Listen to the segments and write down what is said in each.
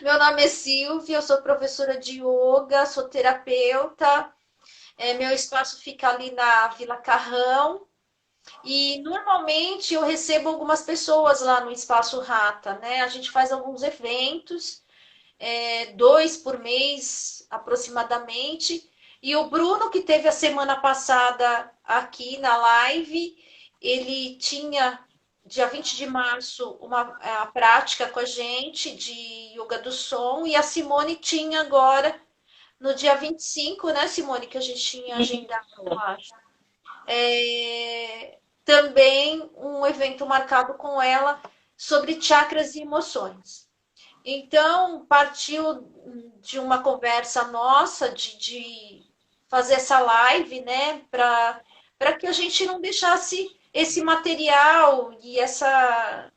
Meu nome é Silvia, eu sou professora de yoga, sou terapeuta. Meu espaço fica ali na Vila Carrão. E normalmente eu recebo algumas pessoas lá no Espaço Rata, né? A gente faz alguns eventos, dois por mês aproximadamente. E o Bruno, que teve a semana passada aqui na live, ele tinha, dia 20 de março, a prática com a gente de yoga do som, e a Simone tinha agora, no dia 25, né, Simone, que a gente tinha agendado, eu acho. Também um evento marcado com ela sobre chakras e emoções. Então, partiu de uma conversa nossa de fazer essa live, né, para que a gente não deixasse esse material e essas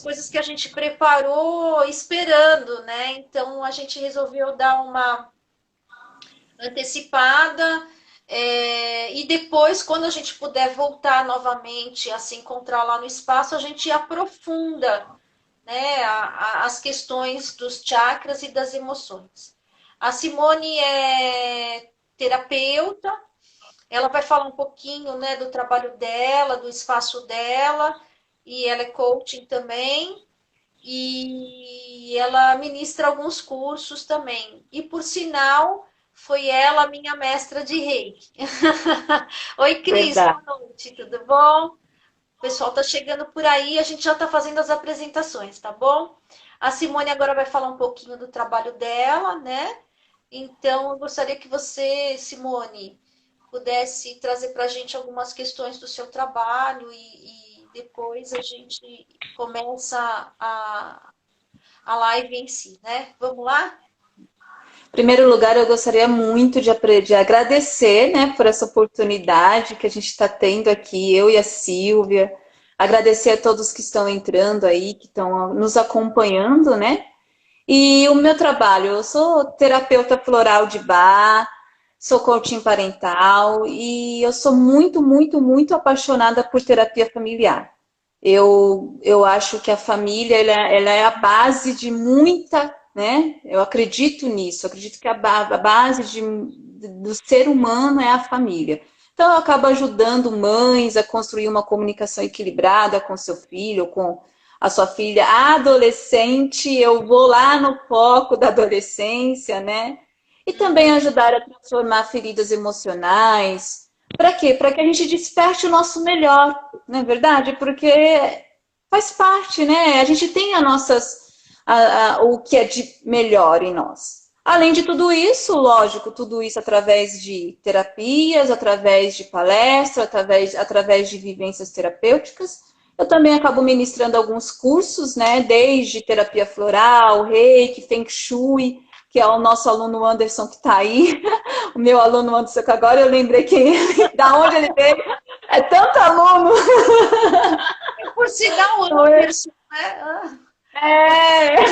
coisas que a gente preparou esperando, né? Então, a gente resolveu dar uma antecipada. E depois, quando a gente puder voltar novamente a se encontrar lá no espaço, a gente aprofunda, né, as questões dos chakras e das emoções. A Simone é terapeuta, ela vai falar um pouquinho, né, do trabalho dela, do espaço dela, e ela é coaching também, e ela ministra alguns cursos também. E por sinal, foi ela minha mestra de reiki. Oi, Cris, Verdade. boa noite, tudo bom? O pessoal tá chegando por aí, a gente já tá fazendo as apresentações, tá bom? A Simone agora vai falar um pouquinho do trabalho dela, né? Então, eu gostaria que você, Simone, pudesse trazer para a gente algumas questões do seu trabalho e depois a gente começa a live em si, né? Vamos lá? Em primeiro lugar, eu gostaria muito de agradecer, né, por essa oportunidade que a gente está tendo aqui, eu e a Silvia. Agradecer a todos que estão entrando aí, que estão nos acompanhando, né? E o meu trabalho, eu sou terapeuta floral de Bach, sou coaching parental e eu sou muito, muito, muito apaixonada por terapia familiar. Eu acho que a família ela é a base de muita, né? Eu acredito nisso, acredito que a base do ser humano é a família. Então, eu acabo ajudando mães a construir uma comunicação equilibrada com seu filho, com a sua filha adolescente. Eu vou lá no foco da adolescência, né? E também Uhum. ajudar a transformar feridas emocionais. Para quê? Para que a gente desperte o nosso melhor, não é verdade? Porque faz parte, né? A gente tem o que é de melhor em nós. Além de tudo isso, lógico, tudo isso através de terapias, através de palestras, através de vivências terapêuticas. Eu também acabo ministrando alguns cursos, né? Desde terapia floral, reiki, feng shui, que é o nosso aluno Anderson que está aí. O meu aluno Anderson, que agora eu lembrei da onde ele veio. É tanto aluno. Por sinal, Então, Anderson, né? é,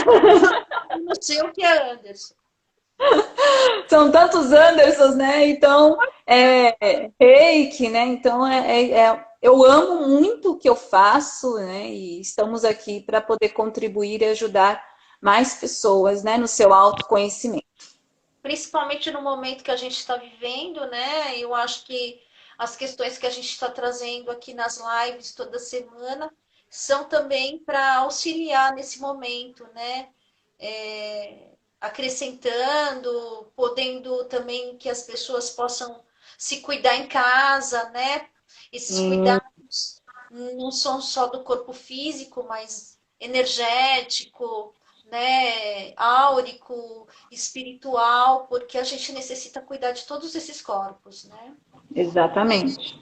Eu não sei o que é Anderson. são tantos Andersons, né? Então, reiki, né? Então, eu amo muito o que eu faço, né? E estamos aqui para poder contribuir e ajudar mais pessoas, né? No seu autoconhecimento. Principalmente no momento que a gente está vivendo, né? Eu acho que as questões que a gente está trazendo aqui nas lives toda semana são também para auxiliar nesse momento, né? Acrescentando, podendo também que as pessoas possam se cuidar em casa, né? Esses Sim, cuidados não são só do corpo físico, mas energético, né? Áurico, espiritual, porque a gente necessita cuidar de todos esses corpos, né? exatamente.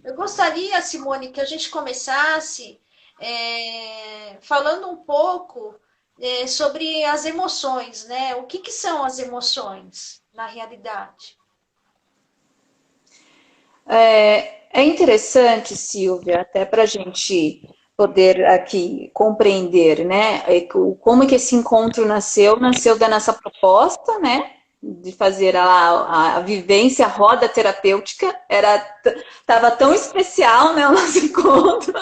Eu gostaria, Simone, que a gente começasse falando um pouco sobre as emoções, né? O que, que são as emoções na realidade? É interessante, Silvia, até para a gente poder aqui compreender, né, como que esse encontro nasceu da nossa proposta, né, de fazer a vivência, a roda terapêutica, estava tão especial, né, o nosso encontro,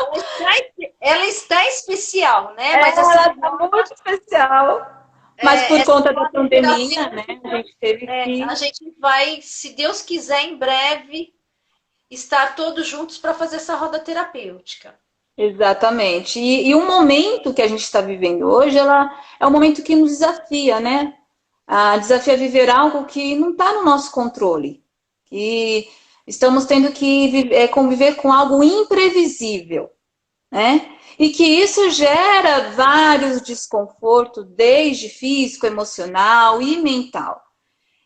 Ela está especial, né? Mas assim, ela está muito especial. Mas por essa conta da roda pandemia, né, terapêutica, a gente teve que... a gente vai, se Deus quiser, em breve, estar todos juntos para fazer essa roda terapêutica. Exatamente. E o momento que a gente está vivendo hoje, ela é um momento que nos desafia, né? Desafia viver algo que não está no nosso controle. E estamos tendo que conviver com algo imprevisível, né? E que isso gera vários desconfortos, desde físico, emocional e mental.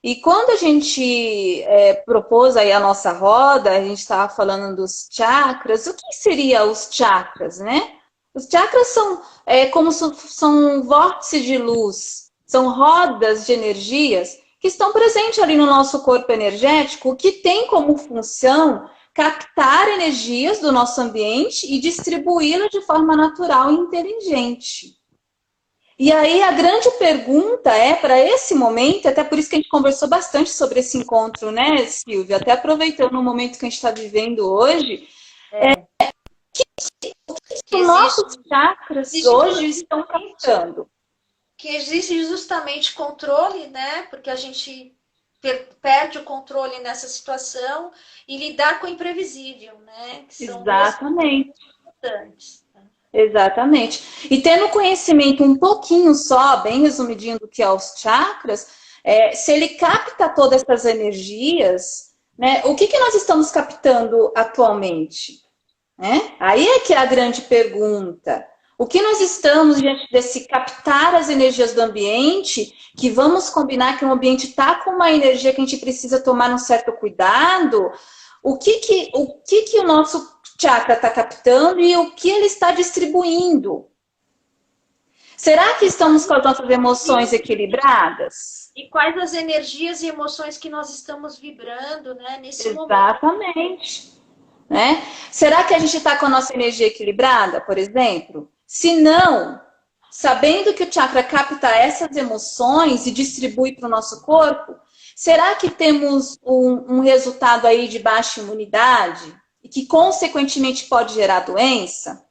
E quando a gente propôs aí a nossa roda, a gente estava falando dos chakras. O que seria os chakras, né? Os chakras são são vórtices de luz, são rodas de energias que estão presentes ali no nosso corpo energético, que tem como função captar energias do nosso ambiente e distribuí-las de forma natural e inteligente. E aí a grande pergunta é, para esse momento, até por isso que a gente conversou bastante sobre esse encontro, né, Silvia? Até aproveitando o momento que a gente está vivendo hoje, Que os nossos chakras hoje estão captando. Que existe justamente controle, né? Porque a gente perde o controle nessa situação e lidar com o imprevisível, né? Que são Exatamente. importantes. Exatamente. E tendo conhecimento um pouquinho só, bem resumidinho do que é os chakras, se ele capta todas essas energias, né, o que nós estamos captando atualmente? Né? Aí é que é a grande pergunta. O que nós estamos diante desse captar as energias do ambiente, que vamos combinar que o ambiente está com uma energia que a gente precisa tomar um certo cuidado, o que o nosso chakra está captando e o que ele está distribuindo? Será que estamos com as nossas emoções equilibradas? E quais as energias e emoções que nós estamos vibrando, né, nesse momento? Exatamente. Né? Será que a gente está com a nossa energia equilibrada, por exemplo? Se não, sabendo que o chakra capta essas emoções e distribui para o nosso corpo, será que temos um resultado aí de baixa imunidade e que, consequentemente, pode gerar doença?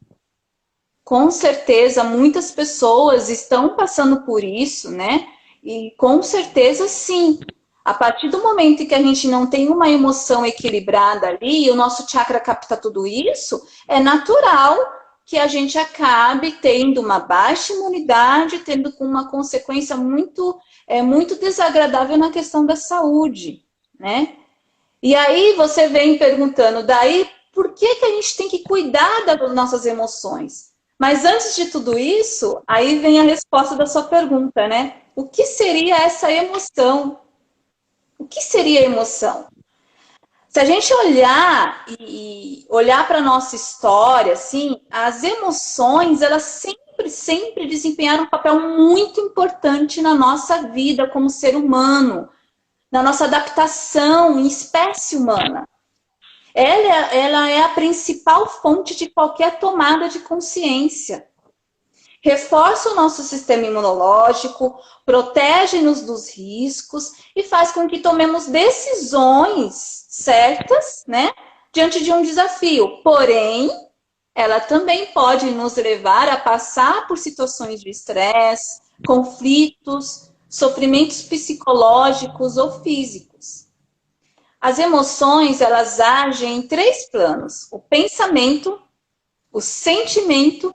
Com certeza, muitas pessoas estão passando por isso, né? E com certeza, sim. A partir do momento em que a gente não tem uma emoção equilibrada ali, e o nosso chakra capta tudo isso, é natural que a gente acabe tendo uma baixa imunidade, tendo uma consequência muito desagradável na questão da saúde, né? E aí você vem perguntando, daí, por que a gente tem que cuidar das nossas emoções? Mas antes de tudo isso, aí vem a resposta da sua pergunta, né? O que seria essa emoção? O que seria emoção? Se a gente olhar e olhar para a nossa história, assim, as emoções, elas sempre desempenharam um papel muito importante na nossa vida como ser humano, na nossa adaptação em espécie humana. Ela é a principal fonte de qualquer tomada de consciência. Reforça o nosso sistema imunológico, protege-nos dos riscos e faz com que tomemos decisões certas, né, diante de um desafio. Porém, ela também pode nos levar a passar por situações de estresse, conflitos, sofrimentos psicológicos ou físicos. As emoções, elas agem em 3 planos: o pensamento, o sentimento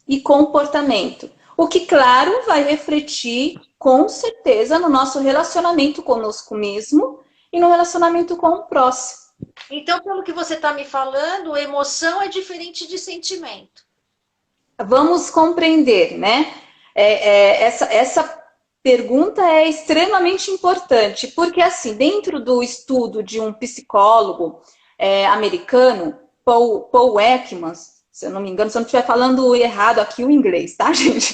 e comportamento. O que, claro, vai refletir com certeza no nosso relacionamento conosco mesmo e no relacionamento com o próximo. Então, pelo que você está me falando, emoção é diferente de sentimento. Vamos compreender, né? Essa pergunta é extremamente importante, porque, assim, dentro do estudo de um psicólogo americano, Paul Ekman, se eu não me engano, se eu não estiver falando errado aqui o inglês, tá, gente?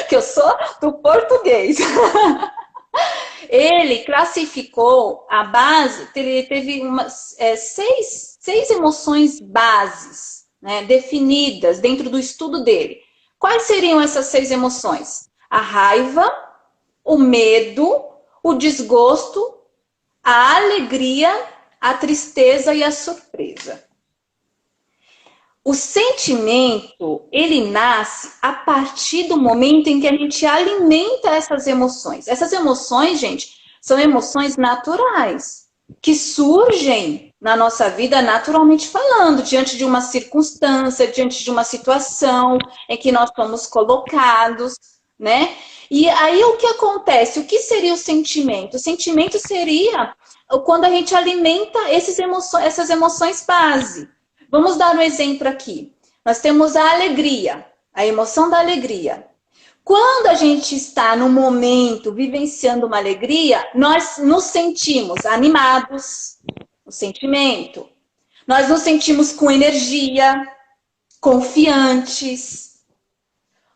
Que eu sou do português. Ele classificou a base, ele teve seis emoções bases, né, definidas dentro do estudo dele. Quais seriam essas 6 emoções? A raiva, o medo, o desgosto, a alegria, a tristeza e a surpresa. O sentimento, ele nasce a partir do momento em que a gente alimenta essas emoções. Essas emoções, gente, são emoções naturais, que surgem na nossa vida naturalmente falando, diante de uma circunstância, diante de uma situação em que nós somos colocados, né? E aí o que acontece? O que seria o sentimento? O sentimento seria quando a gente alimenta essas emoções base. Vamos dar um exemplo aqui. Nós temos a alegria, a emoção da alegria. Quando a gente está no momento vivenciando uma alegria, nós nos sentimos animados, o sentimento. Nós nos sentimos com energia, confiantes.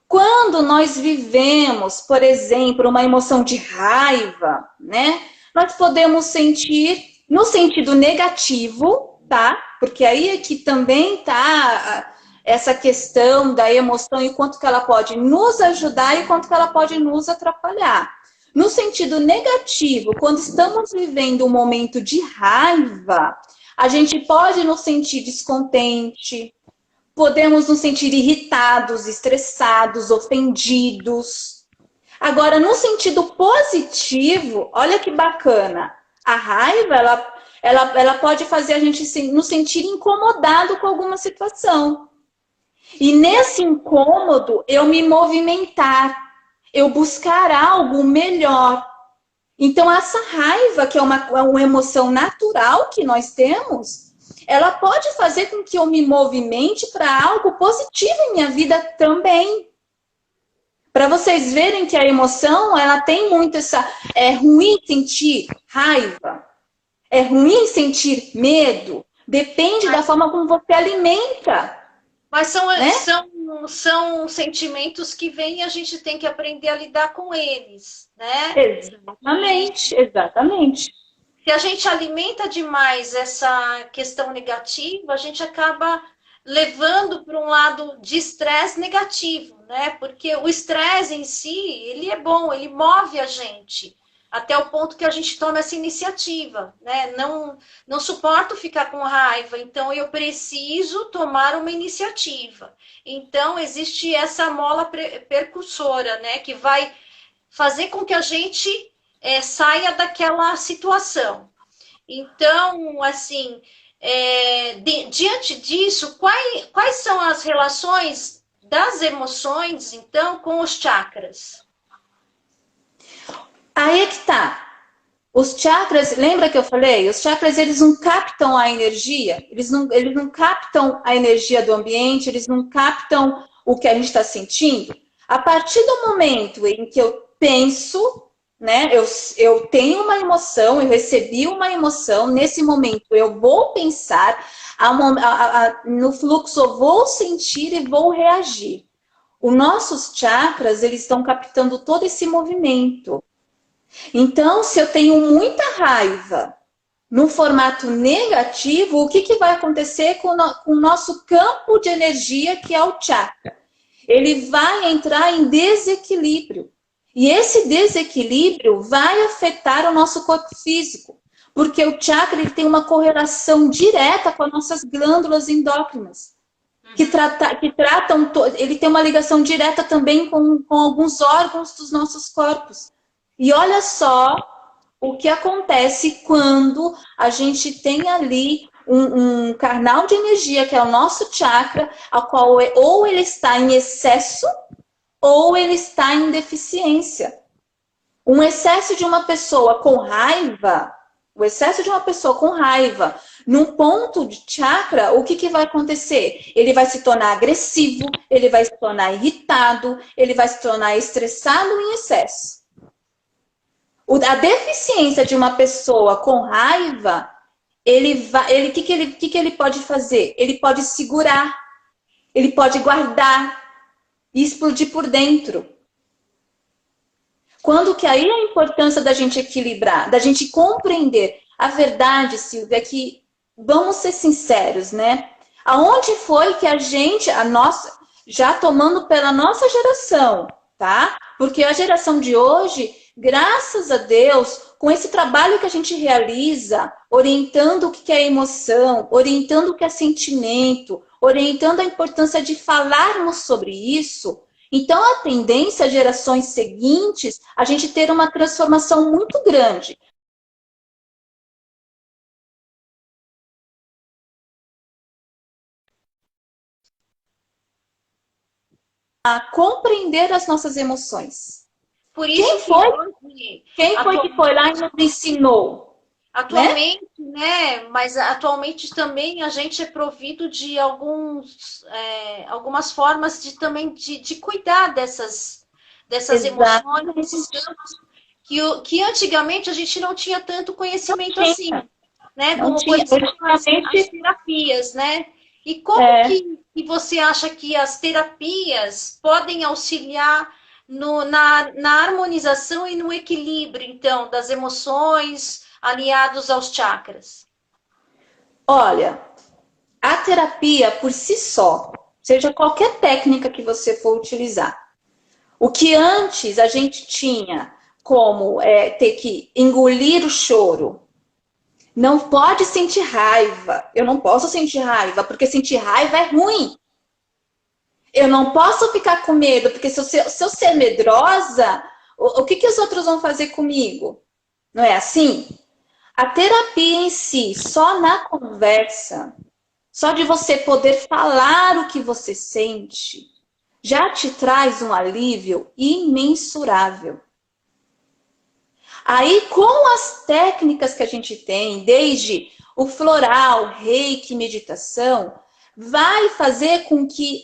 Quando nós vivemos, por exemplo, uma emoção de raiva, né? Nós podemos sentir no sentido negativo, tá? Porque aí é que também tá essa questão da emoção e quanto que ela pode nos ajudar e quanto que ela pode nos atrapalhar. No sentido negativo, quando estamos vivendo um momento de raiva, a gente pode nos sentir descontente, podemos nos sentir irritados, estressados, ofendidos. Agora, no sentido positivo, olha que bacana. A raiva, ela pode fazer a gente nos sentir incomodado com alguma situação. E nesse incômodo, eu me movimentar, eu buscar algo melhor. Então, essa raiva, que é uma emoção natural que nós temos, ela pode fazer com que eu me movimente para algo positivo em minha vida também. Para vocês verem que a emoção, ela tem muito essa... É ruim sentir raiva, é ruim sentir medo, depende da forma como você alimenta. Mas são sentimentos que vêm e a gente tem que aprender a lidar com eles, né? Exatamente, exatamente. Se a gente alimenta demais essa questão negativa, a gente acaba levando para um lado de estresse negativo, né? Porque o estresse em si, ele é bom, ele move a gente até o ponto que a gente toma essa iniciativa, né? Não suporto ficar com raiva, então eu preciso tomar uma iniciativa. Então existe essa mola percursora, né? Que vai fazer com que a gente saia daquela situação. Então, assim, diante disso, quais são as relações das emoções, então, com os chakras? Aí é que tá. Os chakras, lembra que eu falei? Os chakras, eles não captam a energia, eles não captam a energia do ambiente, eles não captam o que a gente está sentindo. A partir do momento em que eu penso, né, eu tenho uma emoção, eu recebi uma emoção, nesse momento eu vou pensar, no fluxo eu vou sentir e vou reagir. Os nossos chakras, eles estão captando todo esse movimento. Então, se eu tenho muita raiva no formato negativo, o que vai acontecer com o nosso campo de energia, que é o chakra? Ele vai entrar em desequilíbrio. E esse desequilíbrio vai afetar o nosso corpo físico. Porque o chakra ele tem uma correlação direta com as nossas glândulas endócrinas. Que tratam, ele tem uma ligação direta também com alguns órgãos dos nossos corpos. E olha só o que acontece quando a gente tem ali um canal de energia, que é o nosso chakra, ao qual ou ele está em excesso, ou ele está em deficiência. Um excesso de uma pessoa com raiva, num ponto de chakra, o que vai acontecer? Ele vai se tornar agressivo, ele vai se tornar irritado, ele vai se tornar estressado em excesso. A deficiência de uma pessoa com raiva, o que ele pode fazer? Ele pode segurar, ele pode guardar e explodir por dentro. Quando que aí a importância da gente equilibrar, da gente compreender. A verdade, Silvia, é que, vamos ser sinceros, né? Aonde foi que já tomando pela nossa geração, tá? Porque a geração de hoje graças a Deus, com esse trabalho que a gente realiza, orientando o que é emoção, orientando o que é sentimento, orientando a importância de falarmos sobre isso, então a tendência, gerações seguintes, a gente ter uma transformação muito grande. A compreender as nossas emoções. Por isso Quem foi que foi lá e nos ensinou? Atualmente, né? Mas atualmente também a gente é provido de algumas formas de também de cuidar dessas emoções, desses campos que antigamente a gente não tinha tanto conhecimento assim, né? Como por exemplo as terapias, né? E como que você acha que as terapias podem auxiliar na harmonização e no equilíbrio, então, das emoções aliados aos chakras? Olha, a terapia por si só, seja qualquer técnica que você for utilizar, o que antes a gente tinha como ter que engolir o choro, não pode sentir raiva. Eu não posso sentir raiva, porque sentir raiva é ruim. Eu não posso ficar com medo, porque se eu ser medrosa, o que os outros vão fazer comigo? Não é assim? A terapia em si, só na conversa, só de você poder falar o que você sente, já te traz um alívio imensurável. Aí, com as técnicas que a gente tem, desde o floral, reiki, meditação, vai fazer com que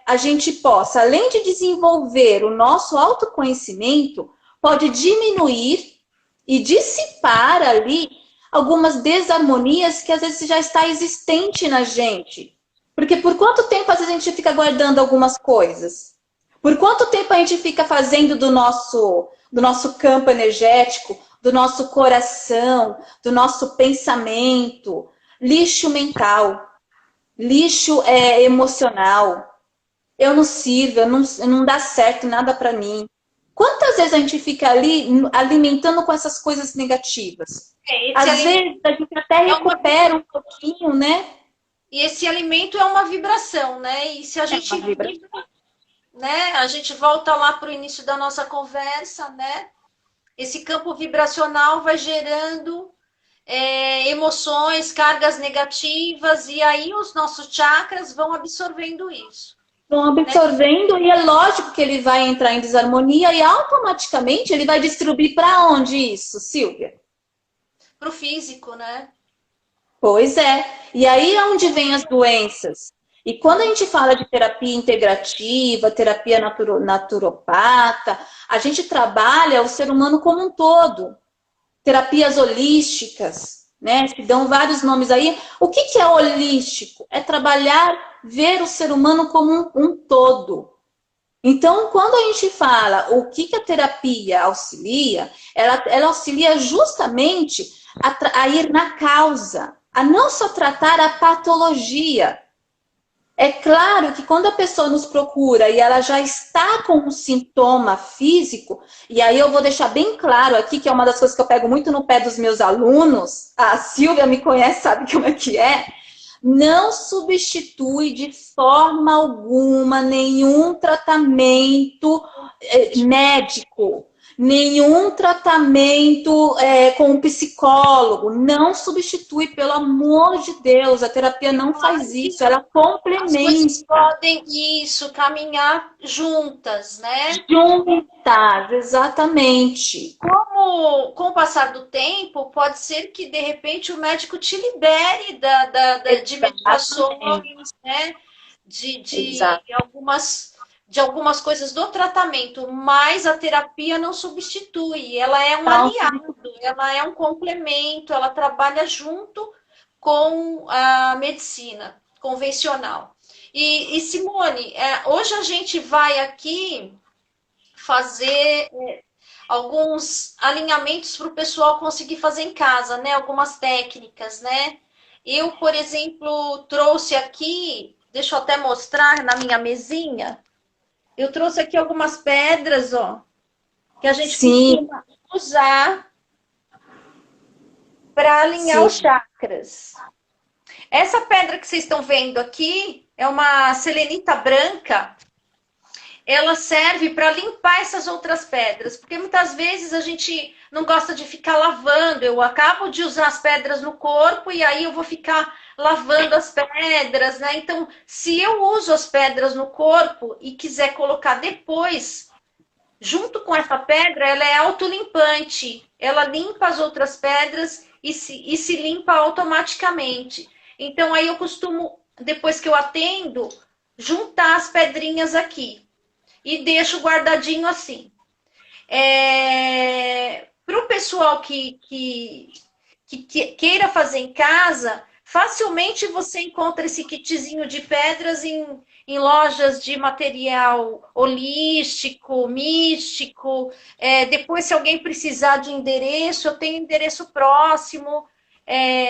a gente possa, além de desenvolver o nosso autoconhecimento, pode diminuir e dissipar ali algumas desarmonias que às vezes já está existente na gente. Porque por quanto tempo às vezes a gente fica guardando algumas coisas? Por quanto tempo a gente fica fazendo do nosso campo energético, do nosso coração, do nosso pensamento, lixo mental, lixo emocional? Eu não sirvo, não dá certo nada para mim. Quantas vezes a gente fica ali alimentando com essas coisas negativas? Às vezes a gente até recupera um pouquinho, né? E esse alimento é uma vibração, né? E se a gente vibra, né? A gente volta lá para o início da nossa conversa, né? Esse campo vibracional vai gerando emoções, cargas negativas, e aí os nossos chakras vão absorvendo isso. Vão absorvendo, né? E é lógico que ele vai entrar em desarmonia e automaticamente ele vai distribuir para onde isso, Silvia? Para o físico, né? Pois é. E aí é onde vem as doenças. E quando a gente fala de terapia integrativa, terapia naturopata, a gente trabalha o ser humano como um todo. Terapias holísticas, né? Se dão vários nomes aí. O que é holístico? É trabalhar, ver o ser humano como um todo. Então, quando a gente fala o que a terapia auxilia, ela auxilia justamente a ir na causa, a não só tratar a patologia. É claro que quando a pessoa nos procura e ela já está com um sintoma físico, e aí eu vou deixar bem claro aqui, que é uma das coisas que eu pego muito no pé dos meus alunos, a Silvia me conhece, sabe como é que é, não substitui de forma alguma nenhum tratamento médico, nenhum tratamento com um psicólogo, não substitui, pelo amor de Deus, a terapia não faz isso, ela complementa. As coisas podem caminhar juntas, né? Juntas, exatamente. Com o passar do tempo, pode ser que de repente o médico te libere de medicações, né? De algumas coisas do tratamento, mas a terapia não substitui, ela é um aliado, ela é um complemento, ela trabalha junto com a medicina convencional. E Simone, hoje a gente vai aqui fazer alguns alinhamentos para o pessoal conseguir fazer em casa, né? Algumas técnicas, né? Eu, por exemplo, trouxe aqui, deixa eu até mostrar na minha mesinha. Eu trouxe aqui algumas pedras, ó. que a gente Sim, costuma usar para alinhar sim. os chakras. Essa pedra que vocês estão vendo aqui é uma selenita branca. Ela serve para limpar essas outras pedras, porque muitas vezes a gente não gosta de ficar lavando. Eu acabo de usar as pedras no corpo e aí eu vou ficar lavando as pedras, né? Então, se eu uso as pedras no corpo e quiser colocar depois, junto com essa pedra, ela é autolimpante. Ela limpa as outras pedras e se limpa automaticamente. Então, aí eu costumo, depois que eu atendo, juntar as pedrinhas aqui e deixo guardadinho assim. Para o pessoal que queira fazer em casa, facilmente você encontra esse kitzinho de pedras em lojas de material holístico, místico. Depois, se alguém precisar de endereço, eu tenho endereço próximo.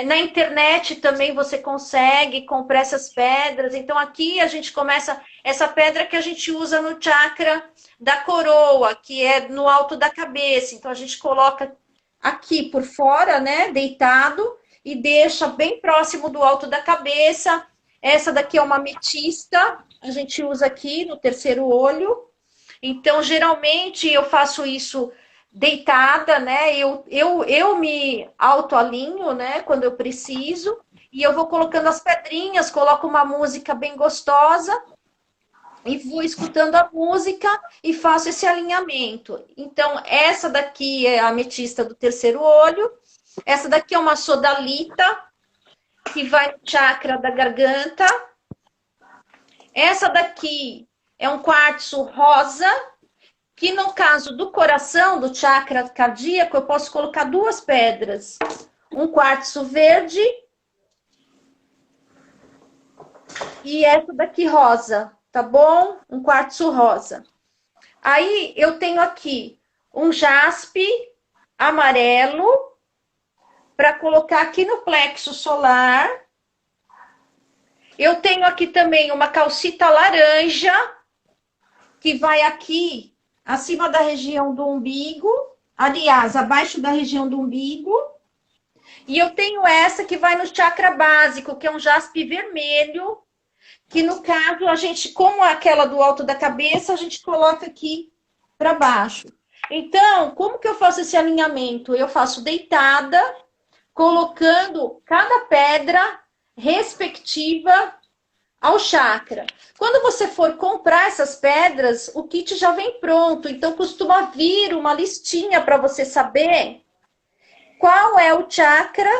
Na internet também você consegue comprar essas pedras. Então, aqui a gente começa essa pedra que a gente usa no chakra da coroa, que é no alto da cabeça. Então, a gente coloca aqui por fora, né, deitado, e deixa bem próximo do alto da cabeça. Essa daqui é uma ametista, a gente usa aqui no terceiro olho. Então, geralmente, eu faço isso deitada, né? Eu me autoalinho, né? Quando eu preciso. E eu vou colocando as pedrinhas, coloco uma música bem gostosa e vou escutando a música e faço esse alinhamento. Então, essa daqui é a ametista do terceiro olho. Essa daqui é uma sodalita, que vai no chakra da garganta. Essa daqui é um quartzo rosa, que no caso do coração, do chakra cardíaco, eu posso colocar duas pedras. Um quartzo verde e essa daqui rosa, tá bom? Um quartzo rosa. Aí eu tenho aqui um jaspe amarelo para colocar aqui no plexo solar. Eu tenho aqui também uma calcita laranja que vai aqui acima da região do umbigo, aliás, abaixo da região do umbigo. E eu tenho essa que vai no chakra básico, que é um jaspe vermelho, que no caso a gente, como aquela do alto da cabeça, a gente coloca aqui para baixo. Então, como que eu faço esse alinhamento? Eu faço deitada, colocando cada pedra respectiva ao chakra. Quando você for comprar essas pedras, o kit já vem pronto, então costuma vir uma listinha para você saber qual é o chakra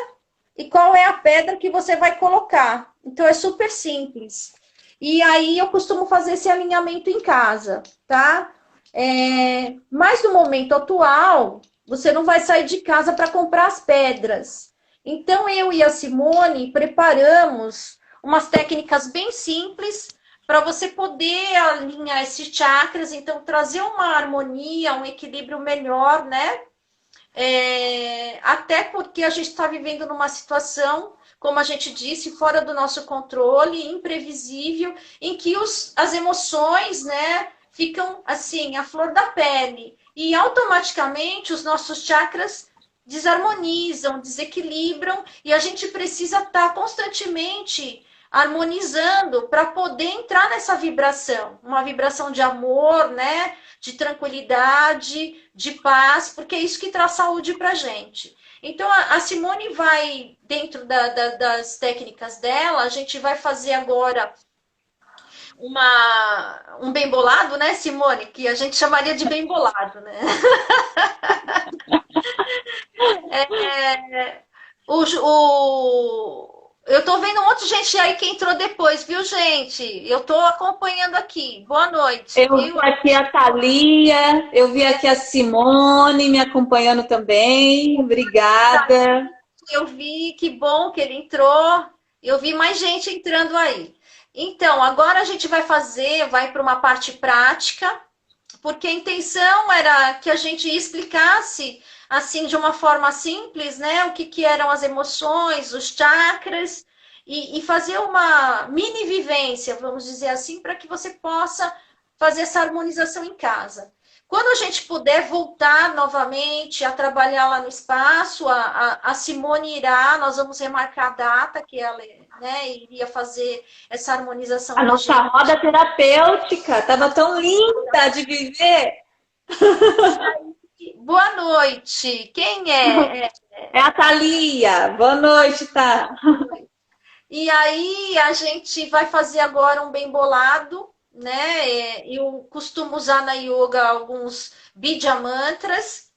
e qual é a pedra que você vai colocar. Então é super simples. E aí eu costumo fazer esse alinhamento em casa, tá? Mas no momento atual, você não vai sair de casa para comprar as pedras. Então eu e a Simone preparamos umas técnicas bem simples para você poder alinhar esses chakras, então trazer uma harmonia, um equilíbrio melhor, né? Até porque a gente está vivendo numa situação, como a gente disse, fora do nosso controle, imprevisível, em que as emoções, né, ficam assim, à flor da pele. E automaticamente os nossos chakras desarmonizam, desequilibram, e a gente precisa estar constantemente harmonizando para poder entrar nessa vibração, uma vibração de amor, né? De tranquilidade, de paz, porque é isso que traz saúde para a gente. Então, a Simone vai, dentro das técnicas dela, a gente vai fazer agora um bem bolado, né, Simone? Que a gente chamaria de bem bolado, né? Eu tô vendo um monte de gente aí que entrou depois, viu, gente? Eu tô acompanhando aqui. Boa noite, Eu viu? vi aqui a Thalia, eu vi aqui a Simone me acompanhando também. Obrigada. Eu vi, que bom que ele entrou. Eu vi mais gente entrando aí. Então, agora a gente vai para uma parte prática, porque a intenção era que a gente explicasse assim de uma forma simples, né, o que eram as emoções, os chakras e fazer uma mini vivência, vamos dizer assim, para que você possa fazer essa harmonização em casa. Quando a gente puder voltar novamente a trabalhar lá no espaço, a Simone irá, nós vamos remarcar a data que ela, né, iria fazer essa harmonização A nossa energética. roda terapêutica estava tão linda de viver. Boa noite. Quem é? É a Thalia. Boa noite, tá? E aí a gente vai fazer agora um bem bolado, né? Eu costumo usar na yoga alguns Bidya mantras.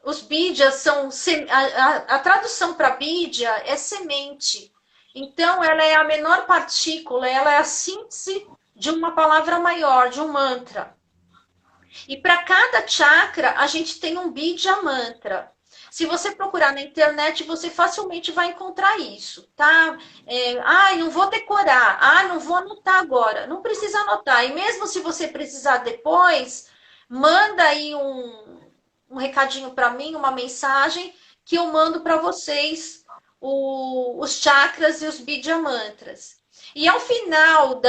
Os Bidyas são a tradução para Bidya é semente. Então ela é a menor partícula, ela é a síntese de uma palavra maior, de um mantra. E para cada chakra a gente tem um Bidya mantra. Se você procurar na internet, você facilmente vai encontrar isso, tá? Não vou decorar, não vou anotar agora. Não precisa anotar. E mesmo se você precisar depois, manda aí um recadinho para mim, uma mensagem, que eu mando para vocês os chakras e os Bidya mantras. E ao final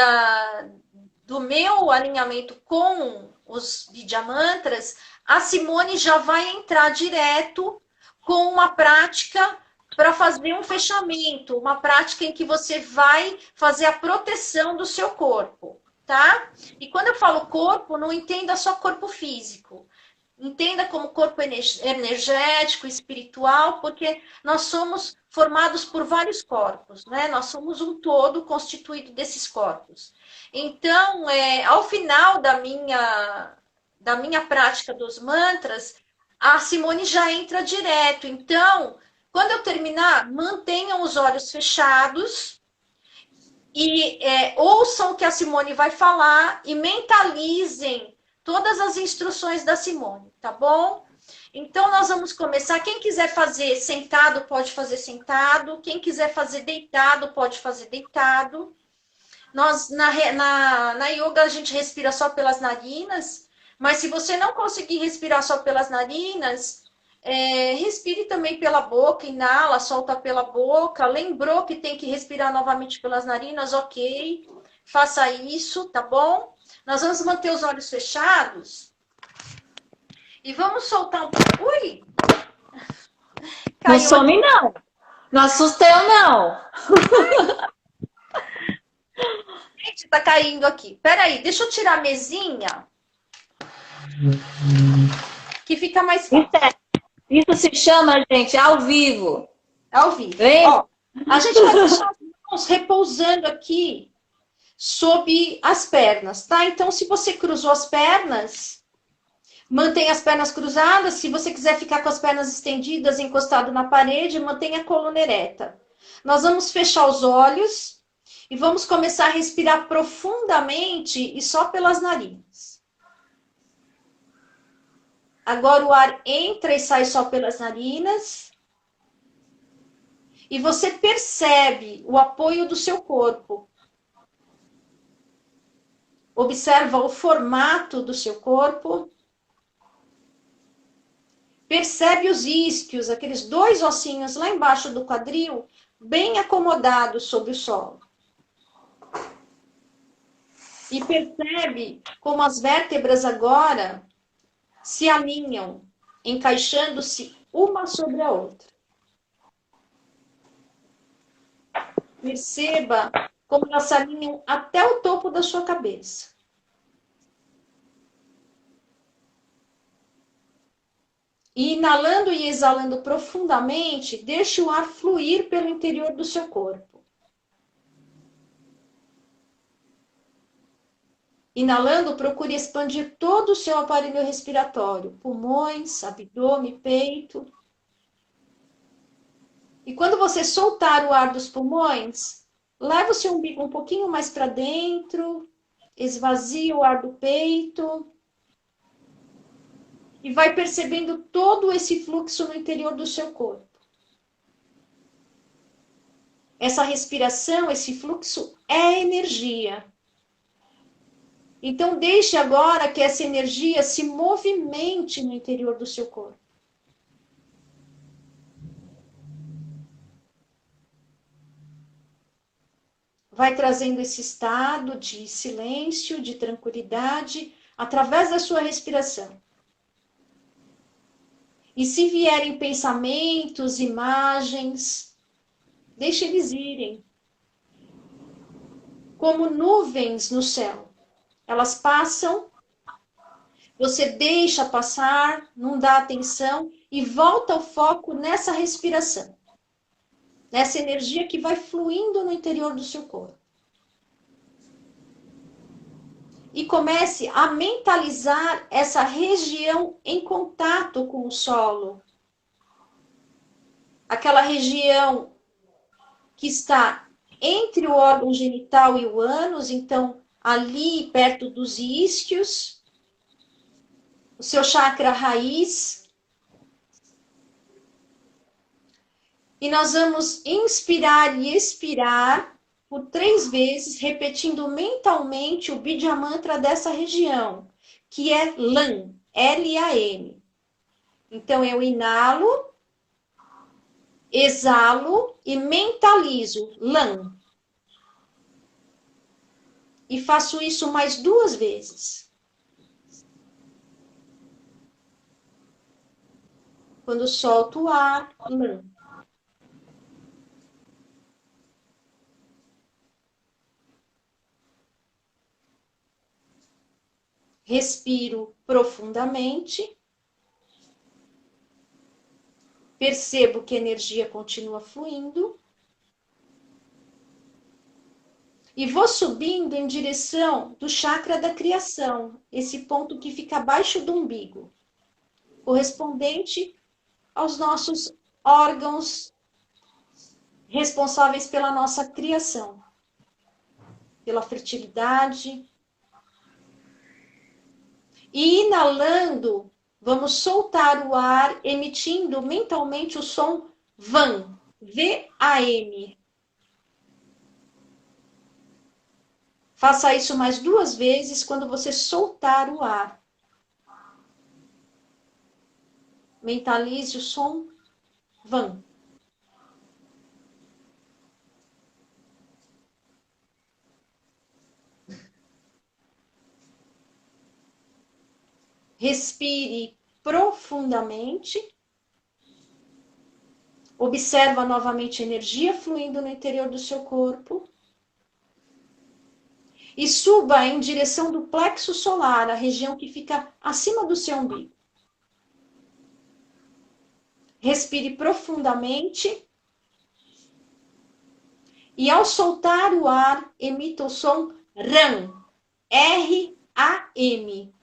do meu alinhamento com os Bidya mantras, a Simone já vai entrar direto com uma prática para fazer um fechamento, uma prática em que você vai fazer a proteção do seu corpo, tá? E quando eu falo corpo, não entenda só corpo físico. Entenda como corpo energético, espiritual, porque nós somos formados por vários corpos, né? Nós somos um todo constituído desses corpos. Então, ao final da minha prática dos mantras, a Simone já entra direto. Então, quando eu terminar, mantenham os olhos fechados e ouçam o que a Simone vai falar e mentalizem todas as instruções da Simone, tá bom? Então, nós vamos começar. Quem quiser fazer sentado, pode fazer sentado. Quem quiser fazer deitado, pode fazer deitado. Nós, na yoga, a gente respira só pelas narinas, mas se você não conseguir respirar só pelas narinas, respire também pela boca, inala, solta pela boca. Lembrou que tem que respirar novamente pelas narinas? Ok, faça isso, tá bom? Nós vamos manter os olhos fechados e vamos soltar um pouco. Ui! Não some, não. Não assusta eu, não. Gente, tá caindo aqui. Peraí, deixa eu tirar a mesinha. Que fica mais fácil. Isso se chama, gente, ao vivo. Ao vivo. Ó, a gente vai deixar as mãos repousando aqui sob as pernas, tá? Então, se você cruzou as pernas, mantenha as pernas cruzadas. Se você quiser ficar com as pernas estendidas, encostado na parede, mantenha a coluna ereta. Nós vamos fechar os olhos e vamos começar a respirar profundamente e só pelas narinas. Agora o ar entra e sai só pelas narinas. E você percebe o apoio do seu corpo. Observa o formato do seu corpo. Percebe os isquios, aqueles 2 ossinhos lá embaixo do quadril, bem acomodados sobre o solo. E percebe como as vértebras agora se alinham, encaixando-se uma sobre a outra. Perceba como elas se alinham até o topo da sua cabeça. E inalando e exalando profundamente, deixe o ar fluir pelo interior do seu corpo. Inalando, procure expandir todo o seu aparelho respiratório, pulmões, abdômen, peito. E quando você soltar o ar dos pulmões, leva o seu umbigo um pouquinho mais para dentro, esvazia o ar do peito e vai percebendo todo esse fluxo no interior do seu corpo. Essa respiração, esse fluxo é energia. Então, deixe agora que essa energia se movimente no interior do seu corpo. vai trazendo esse estado de silêncio, de tranquilidade, através da sua respiração. E se vierem pensamentos, imagens, deixe eles irem. Como nuvens no céu. Elas passam, você deixa passar, não dá atenção e volta o foco nessa respiração. Nessa energia que vai fluindo no interior do seu corpo. E comece a mentalizar essa região em contato com o solo. Aquela região que está entre o órgão genital e o ânus, então ali perto dos isquios, o seu chakra raiz. E nós vamos inspirar e expirar por 3 vezes, repetindo mentalmente o Bidya Mantra dessa região, que é LAM, L-A-M. Então, eu inalo, exalo e mentalizo LAM. E faço isso mais 2 vezes. Quando solto o ar, LAM. Respiro profundamente. Percebo que a energia continua fluindo. E vou subindo em direção do chakra da criação, esse ponto que fica abaixo do umbigo, correspondente aos nossos órgãos responsáveis pela nossa criação, pela fertilidade. E inalando, vamos soltar o ar, emitindo mentalmente o som VAM, V-A-M. Faça isso mais 2 vezes quando você soltar o ar. Mentalize o som VAM. Respire profundamente. Observa novamente a energia fluindo no interior do seu corpo. E suba em direção do plexo solar, a região que fica acima do seu umbigo. Respire profundamente. E ao soltar o ar, emita o som RAM, R-A-M.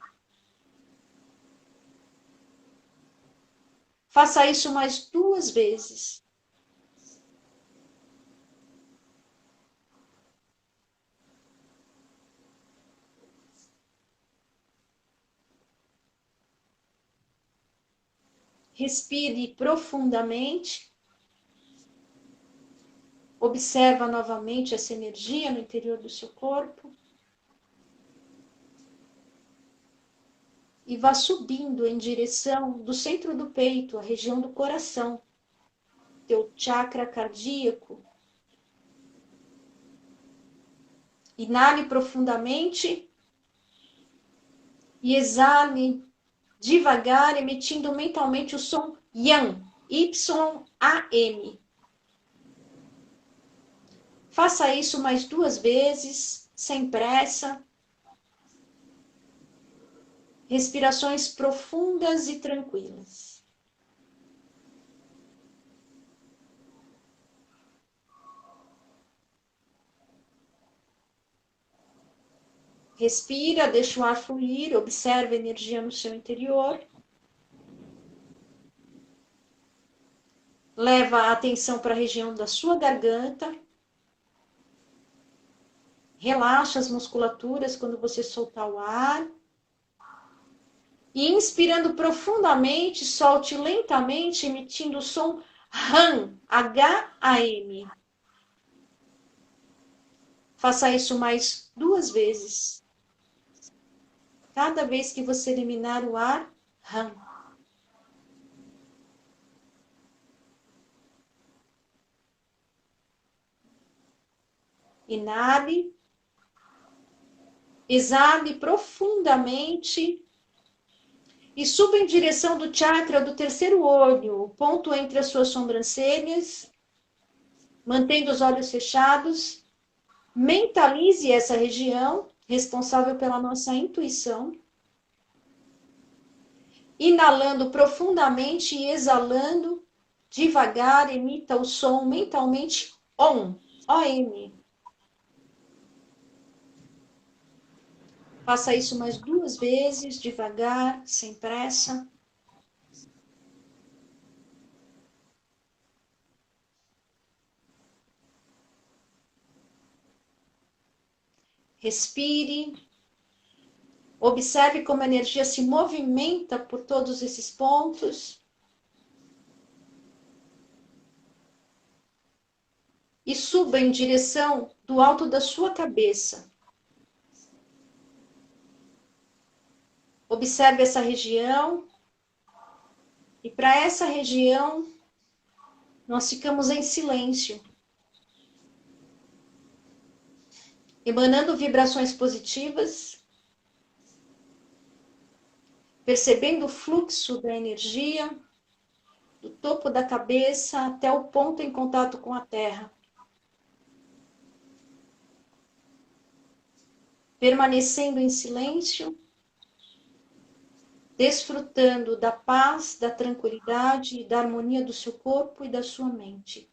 Faça isso mais 2 vezes. Respire profundamente. Observa novamente essa energia no interior do seu corpo. E vá subindo em direção do centro do peito, a região do coração, teu chakra cardíaco. Inale profundamente e exale devagar, emitindo mentalmente o som YAM, Y-A-M. Faça isso mais 2 vezes, sem pressa. Respirações profundas e tranquilas. Respira, deixa o ar fluir, observa a energia no seu interior. Leva a atenção para a região da sua garganta. Relaxa as musculaturas quando você soltar o ar. E inspirando profundamente, solte lentamente, emitindo o som HAM, H-A-M. Faça isso mais 2 vezes. Cada vez que você eliminar o ar, HAM. Inale. Exale profundamente e suba em direção do chakra do terceiro olho, o ponto entre as suas sobrancelhas, mantendo os olhos fechados. Mentalize essa região responsável pela nossa intuição. Inalando profundamente e exalando devagar, emita o som mentalmente OM. OM. Faça isso mais 2 vezes, devagar, sem pressa. Respire. Observe como a energia se movimenta por todos esses pontos. E suba em direção do alto da sua cabeça. Observe essa região. E para essa região, nós ficamos em silêncio, emanando vibrações positivas, percebendo o fluxo da energia do topo da cabeça até o ponto em contato com a terra. Permanecendo em silêncio, desfrutando da paz, da tranquilidade e da harmonia do seu corpo e da sua mente.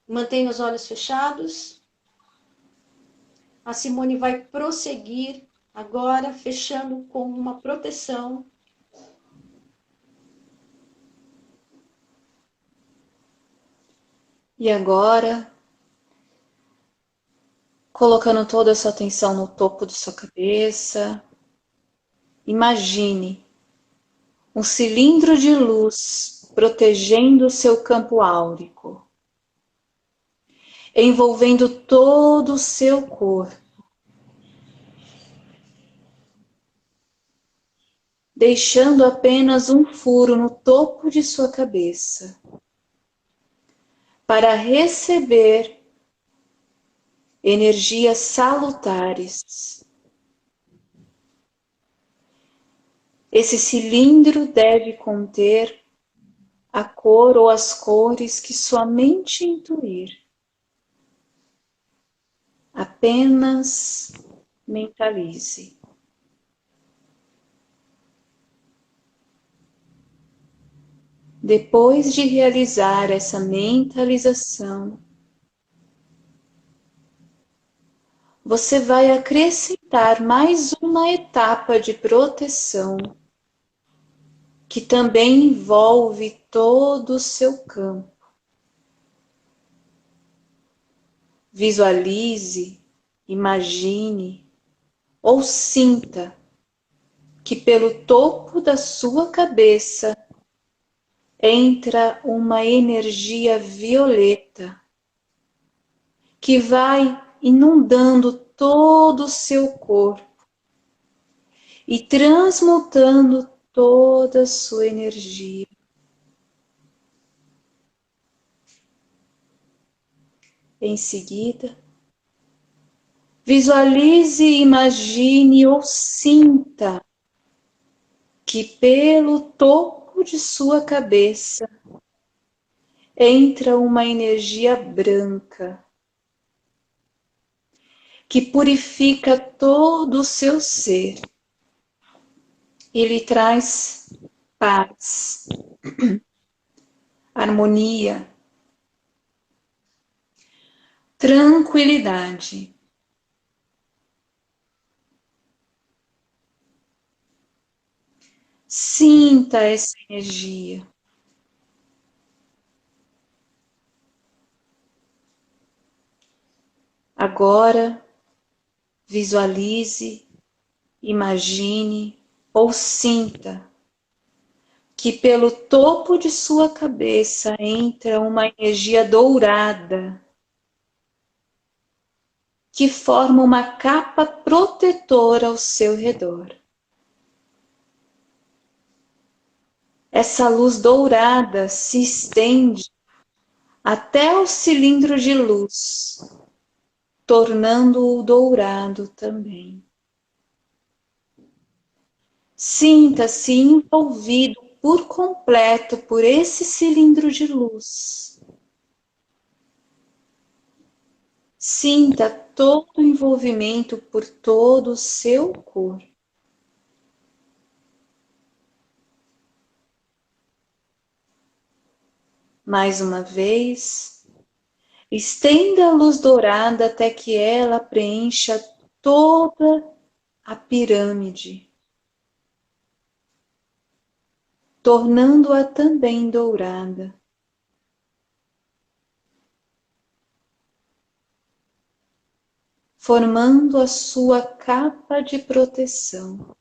Mantenha os olhos fechados. A Simone vai prosseguir agora, fechando com uma proteção. E agora, colocando toda a sua atenção no topo da sua cabeça, imagine um cilindro de luz protegendo o seu campo áurico, envolvendo todo o seu corpo, deixando apenas um furo no topo de sua cabeça, para receber energias salutares. Esse cilindro deve conter a cor ou as cores que sua mente intuir. Apenas mentalize. Depois de realizar essa mentalização, você vai acrescentar mais uma etapa de proteção que também envolve todo o seu campo. Visualize, imagine ou sinta que pelo topo da sua cabeça entra uma energia violeta que vai inundando todo o seu corpo e transmutando toda a sua energia. Em seguida, visualize, imagine ou sinta que pelo topo de sua cabeça entra uma energia branca que purifica todo o seu ser e lhe traz paz, harmonia, tranquilidade. Sinta essa energia. Agora, visualize, imagine ou sinta que pelo topo de sua cabeça entra uma energia dourada que forma uma capa protetora ao seu redor. Essa luz dourada se estende até o cilindro de luz, tornando-o dourado também. Sinta-se envolvido por completo por esse cilindro de luz. Sinta todo o envolvimento por todo o seu corpo. Mais uma vez, estenda a luz dourada até que ela preencha toda a pirâmide, tornando-a também dourada. Formando a sua capa de proteção.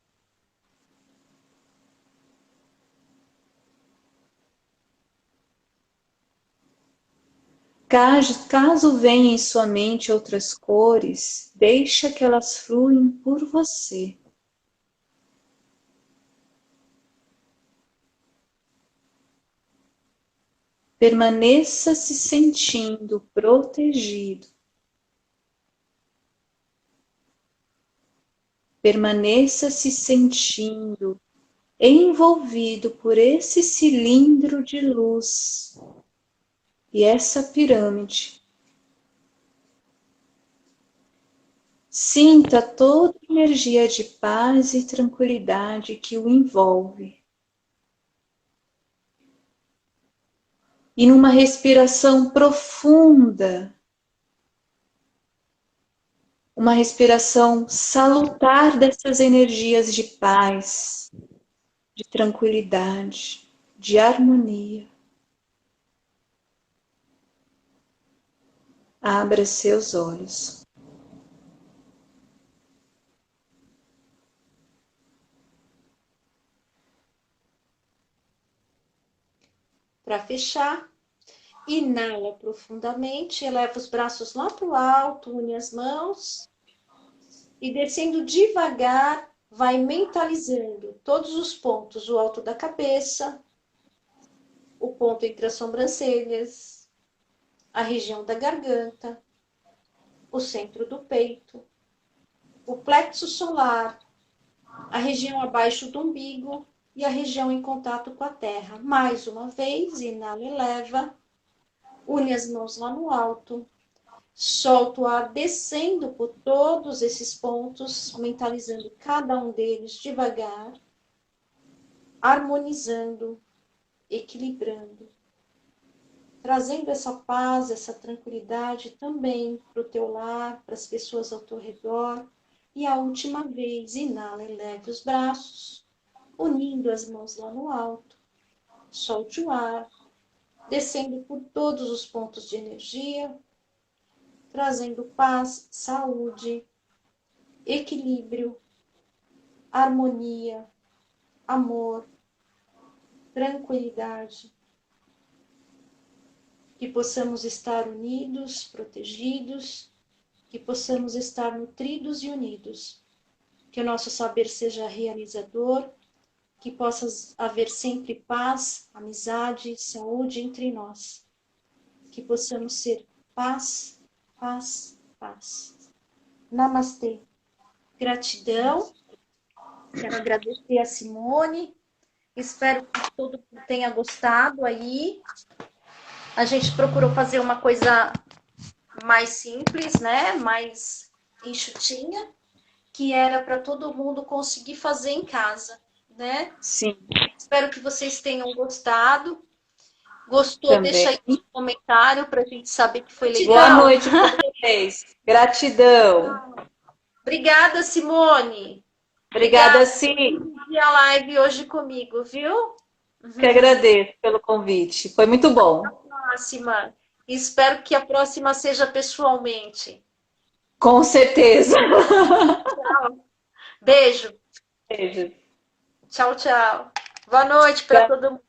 Caso venha em sua mente outras cores, deixa que elas fluem por você. Permaneça se sentindo protegido. Permaneça se sentindo envolvido por esse cilindro de luz e essa pirâmide. Sinta toda a energia de paz e tranquilidade que o envolve. E numa respiração profunda, uma respiração salutar dessas energias de paz, de tranquilidade, de harmonia. Abra seus olhos. Para fechar, inala profundamente, eleva os braços lá para o alto, une as mãos e descendo devagar, vai mentalizando todos os pontos, o alto da cabeça, o ponto entre as sobrancelhas, a região da garganta, o centro do peito, o plexo solar, a região abaixo do umbigo e a região em contato com a terra. Mais uma vez, inala e eleva, une as mãos lá no alto, solta o ar descendo por todos esses pontos, mentalizando cada um deles devagar, harmonizando, equilibrando, trazendo essa paz, essa tranquilidade também para o teu lar, para as pessoas ao teu redor. E a última vez, inala e leve os braços, unindo as mãos lá no alto, solte o ar, descendo por todos os pontos de energia, trazendo paz, saúde, equilíbrio, harmonia, amor, tranquilidade. Que possamos estar unidos, protegidos, que possamos estar nutridos e unidos. Que o nosso saber seja realizador, que possa haver sempre paz, amizade, saúde entre nós. Que possamos ser paz, paz, paz. Namastê. Gratidão. Quero agradecer a Simone. Espero que todo mundo tenha gostado aí. A gente procurou fazer uma coisa mais simples, né? Mais enxutinha, que era para todo mundo conseguir fazer em casa, né? Sim. Espero que vocês tenham gostado. Gostou? Também. Deixa aí um comentário para a gente saber que foi legal. Boa noite para vocês. Gratidão. Obrigada, Simone. Obrigada, Sim. E a live hoje comigo, viu? Que agradeço pelo convite. Foi muito bom. Até a próxima. Espero que a próxima seja pessoalmente. Com certeza. Tchau. Beijo. Beijo. Tchau, tchau. Boa noite para todo mundo.